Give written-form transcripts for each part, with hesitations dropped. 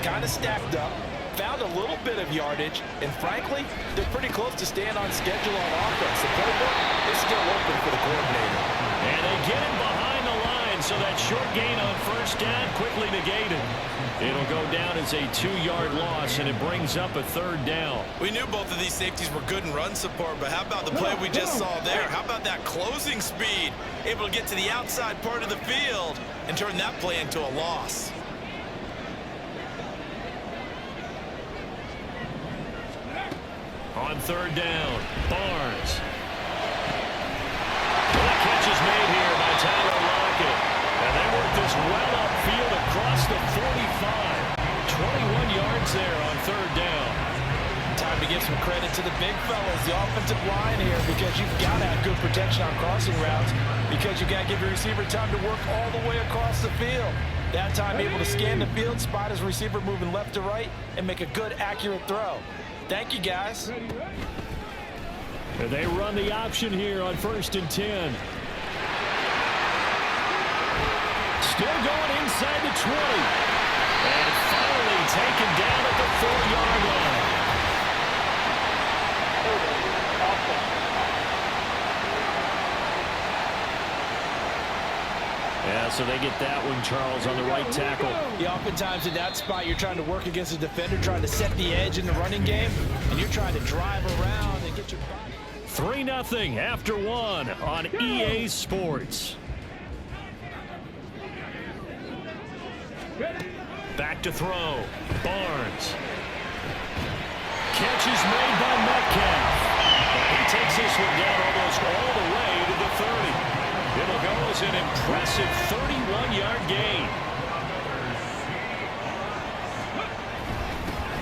kind of stacked up, found a little bit of yardage, and frankly, they're pretty close to staying on schedule on offense. The playbook is still open for the coordinator. And they get him behind the line, so that short gain on first down quickly negated. It'll go down as a 2-yard loss, and it brings up a 3rd down. We knew both of these safeties were good in run support, but how about the play we just saw there? How about that closing speed? Able to get to the outside part of the field and turn that play into a loss. On 3rd down, Barnes. Well, the catch is made here by Tyler Lockett. And they work this well upfield across the 45. 21 yards there on 3rd down. Time to give some credit to the big fellas, the offensive line here, because you've got to have good protection on crossing routes, because you've got to give your receiver time to work all the way across the field. That time able to scan the field, spot his receiver moving left to right, and make a good, accurate throw. Thank you, guys. And they run the option here on 1st and 10. Still going inside the 20. And finally taken down at the 4-yard line. Yeah, so they get that one, Charles, on the right tackle. Yeah, oftentimes in that spot, you're trying to work against a defender, trying to set the edge in the running game, and you're trying to drive around and get your body. 3-0 after 1 on EA Sports. Back to throw. Barnes. Catch is made by Metcalf. He takes this one down almost all the way to the 30. It'll go as an impressive 31-yard gain.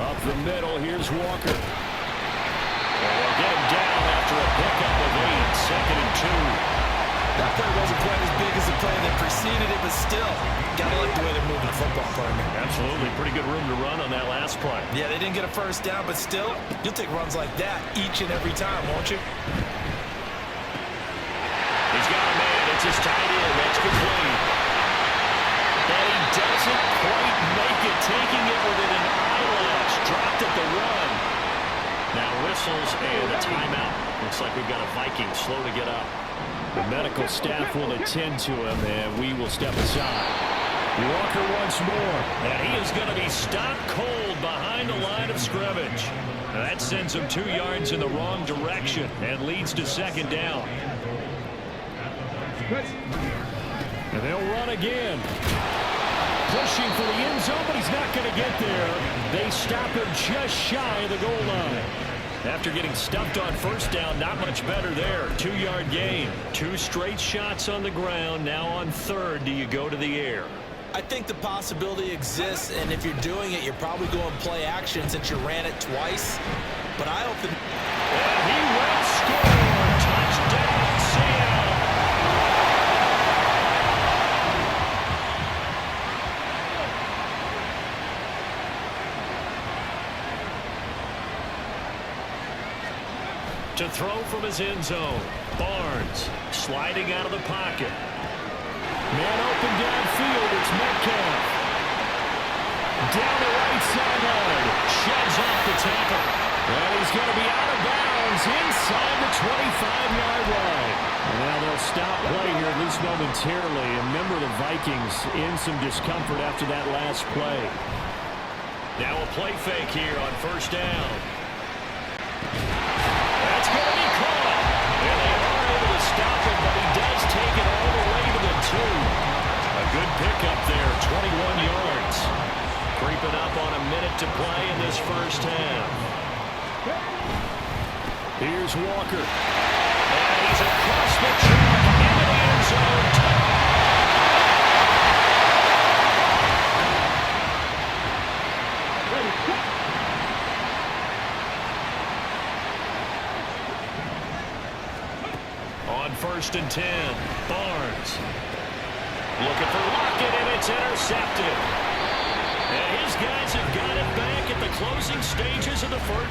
Up the middle, here's Walker. And they'll get him down after a pickup of 8, 2nd and 2. That play wasn't quite as big as the play that preceded it, but still, gotta like the way they're moving the football, partner. Absolutely, pretty good room to run on that last play. Yeah, they didn't get a first down, but still, you'll take runs like that each and every time, won't you? He's got a man. It's his tight end. That's complete. But he doesn't quite make it, taking it within an eyelash. Dropped at the run. Now whistles and a timeout. Looks like we've got a Viking slow to get up. The medical staff will attend to him, and we will step aside. Walker once more. And he is going to be stopped cold behind the line of scrimmage. Now that sends him 2 yards in the wrong direction and leads to 2nd down. And they'll run again. Pushing for the end zone, but he's not going to get there. They stop him just shy of the goal line. After getting stuffed on first down, not much better there. 2-yard gain. 2 straight shots on the ground. Now on 3rd, do you go to the air? I think the possibility exists, and if you're doing it, you're probably going play action since you ran it twice. But I hope that... And he will score. Touchdown, Seattle. To throw from his end zone. Barnes sliding out of the pocket. Man open downfield. It's Metcalf. Down the right sideline. Shoves off the tackle. And he's going to be out of bounds inside the 25-yard line. And now they'll stop play here, at least momentarily. And remember, the Vikings in some discomfort after that last play. Now a play fake here on first down. That's going to be caught. And they are able to stop him, but he does take it all the way to the 2. A good pickup there, 21 yards. Creeping up on a minute to play in this first half. Here's Walker. And he's across the track into the end zone. On 1st and 10, Barnes. Looking for Lockett, and it's intercepted. And his guys have got it back at the closing stages of the first.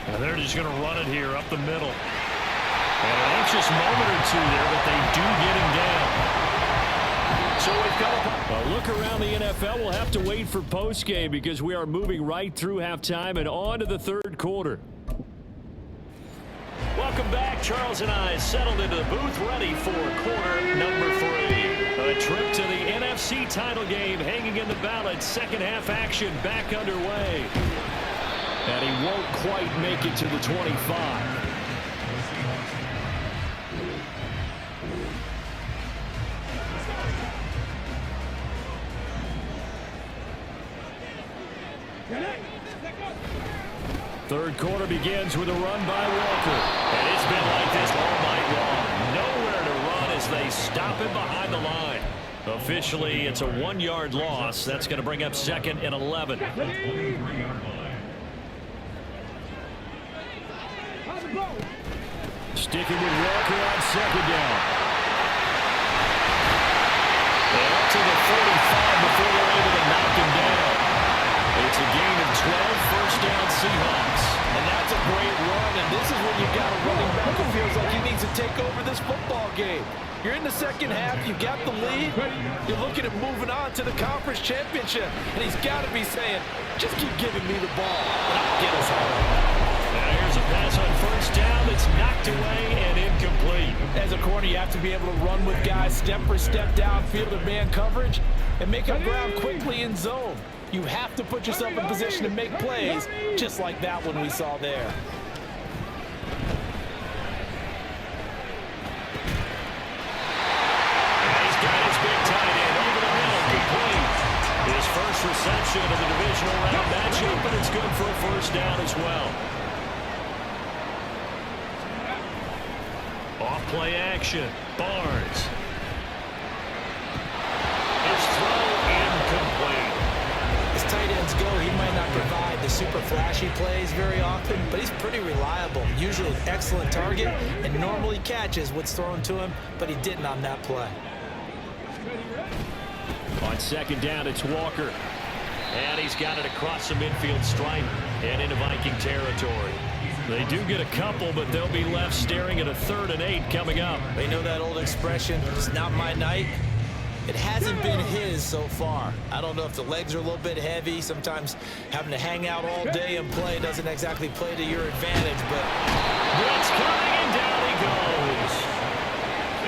And they're just going to run it here up the middle. And an anxious moment or two there, but they do get him down. So we've got a look around the NFL. We'll have to wait for postgame because we are moving right through halftime and on to the third quarter. Welcome back. Charles and I settled into the booth ready for quarter number 3. A trip to the NFC title game hanging in the balance. Second half action back underway. And he won't quite make it to the 25. Third quarter begins with a run by Walker. And it's been like this all night long. Nowhere to run as they stop him behind the line. Officially, it's a 1-yard loss. That's going to bring up 2nd and 11. Sticking with Walker on 2nd down. And up to the 45 before they're able to knock him down. It's a gain of 12, first down Seahawks. And that's a great run, and this is when you've got a running back who feels like he needs to take over this football game. You're in the second half, you got the lead, you're looking at moving on to the conference championship, and he's got to be saying, just keep giving me the ball, and I'll get us all. Now here's a pass on first down that's knocked away and incomplete. As a corner, you have to be able to run with guys step for step downfield in man coverage and make up ground quickly in zone. You have to put yourself in position to make plays, just like that one we saw there. He's got his big tight end over the middle, complete. His first reception of the divisional round matchup, but it's good for a first down as well. Off play action, Barnes. His throw incomplete. As tight ends go, he might not provide the super flashy plays very often, but he's pretty reliable. Usually an excellent target and normally catches what's thrown to him, but he didn't on that play. On 2nd down, it's Walker. And he's got it across the midfield stripe and into Viking territory. They do get a couple, but they'll be left staring at a 3rd and 8 coming up. They know that old expression, it's not my night. It hasn't been his so far. I don't know if the legs are a little bit heavy. Sometimes having to hang out all day and play doesn't exactly play to your advantage, but blitz coming, and down he goes.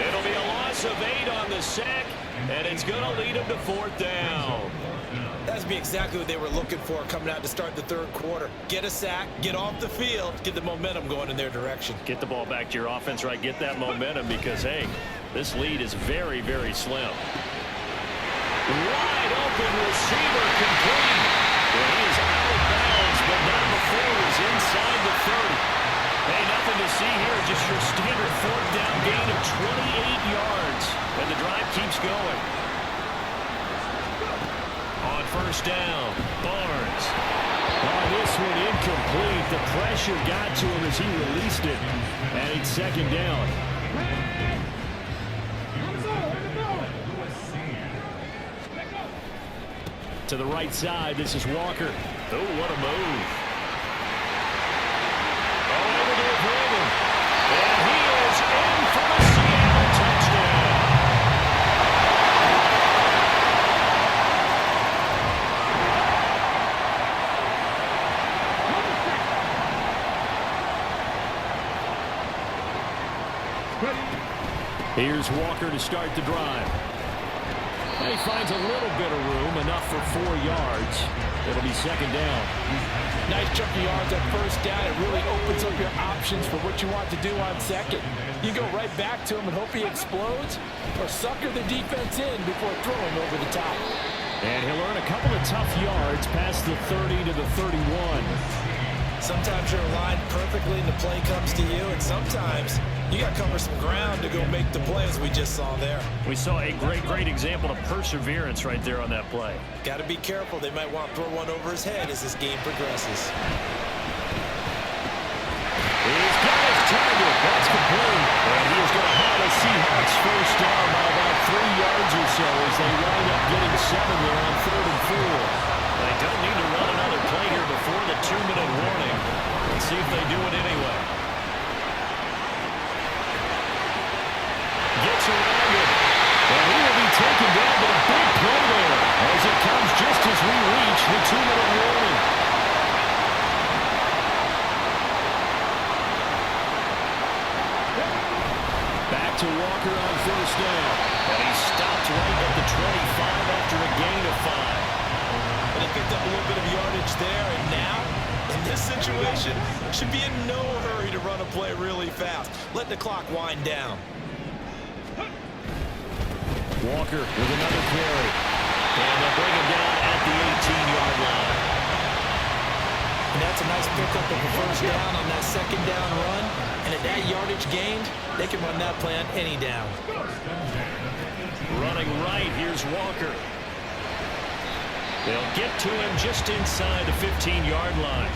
It'll be a loss of 8 on the sack, and it's going to lead him to 4th down. That's be exactly what they were looking for coming out to start the third quarter. Get a sack, get off the field, get the momentum going in their direction. Get the ball back to your offense, right? Get that momentum because, hey, this lead is very, very slim. Wide open receiver complete. Well, he is out of bounds, but not before he's inside the 30. Hey, nothing to see here. Just your standard 4th down gain of 28 yards. And the drive keeps going. On 1st down, Barnes. Oh, this one incomplete. The pressure got to him as he released it. And it's 2nd down. To the right side, this is Walker. Oh, what a move. Oh, able to avoid him. And he is in for the Seattle touchdown. Here's Walker to start the drive. And he finds a little bit of room, enough for 4 yards. It'll be 2nd down. Nice chunk of yards at 1st down. It really opens up your options for what you want to do on 2nd. You go right back to him and hope he explodes, or sucker the defense in before throwing over the top. And he'll earn a couple of tough yards past the 30 to the 31. Sometimes you're aligned perfectly and the play comes to you, and sometimes you got to cover some ground to go make the play, as we just saw there. We saw a great example of perseverance right there on that play. Got to be careful. They might want to throw one over his head as this game progresses. He's got his target. That's complete. And he is going to have a Seahawks first down by about 3 yards or so as they wind up getting 7 there on 3rd and 4. They don't need to run another play here before the 2-minute warning. Let's see if they do it anyway. Gets around it. And he will be taken down, but a big play there as it comes just as we reach the 2-minute warning. Back to Walker on first down. And he stopped right at the 25 after a gain of 5. And he picked up a little bit of yardage there, and now, in this situation, should be in no hurry to run a play really fast. Let the clock wind down. Walker with another carry. And they'll bring him down at the 18-yard line. And that's a nice pickup of a first down on that second down run. And at that yardage gained, they can run that play on any down. Running right, here's Walker. They'll get to him just inside the 15-yard line.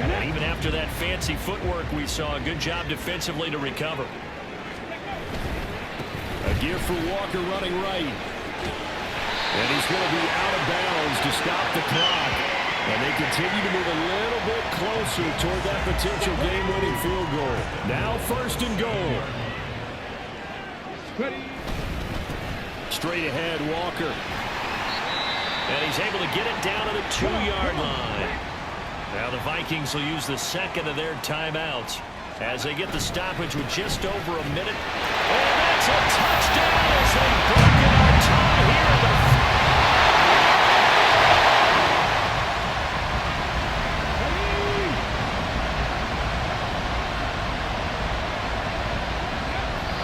And even after that fancy footwork we saw, a good job defensively to recover. A gear for Walker running right. And he's going to be out of bounds to stop the clock. And they continue to move a little bit closer toward that potential game-winning field goal. Now 1st and goal. Straight ahead, Walker. And he's able to get it down to the 2-yard line. Now the Vikings will use the second of their timeouts as they get the stoppage with just over a minute. And that's a touchdown as they break it on time here in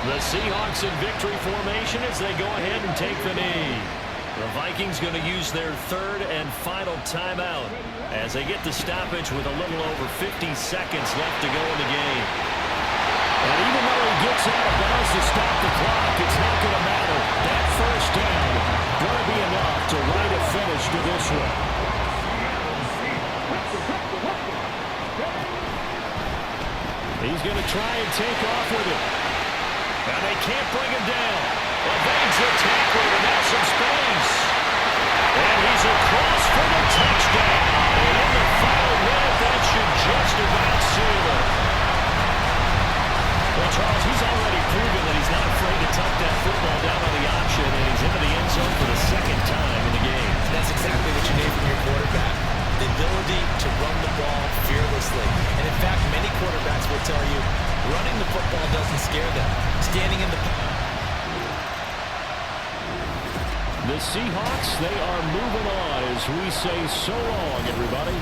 the Seahawks in victory formation as they go ahead and take the knee. The Vikings going to use their 3rd and final timeout as they get the stoppage with a little over 50 seconds left to go in the game. And even though he gets out of bounds to stop the clock, it's not going to matter. That first down going to be enough to write a finish to this one. He's going to try and take off with it. And they can't bring him down. Evades the tackler, and now some space. And he's across for the touchdown. And in the final minute, that should just about seal it. Well, Charles, he's already proven that he's not afraid to tuck that football down on the option, and he's into the end zone for the 2nd time in the game. That's exactly what you need from your quarterback. The ability to run the ball fearlessly. And in fact, many quarterbacks will tell you running the football doesn't scare them. Standing in the... The Seahawks, they are moving on as we say so long, everybody.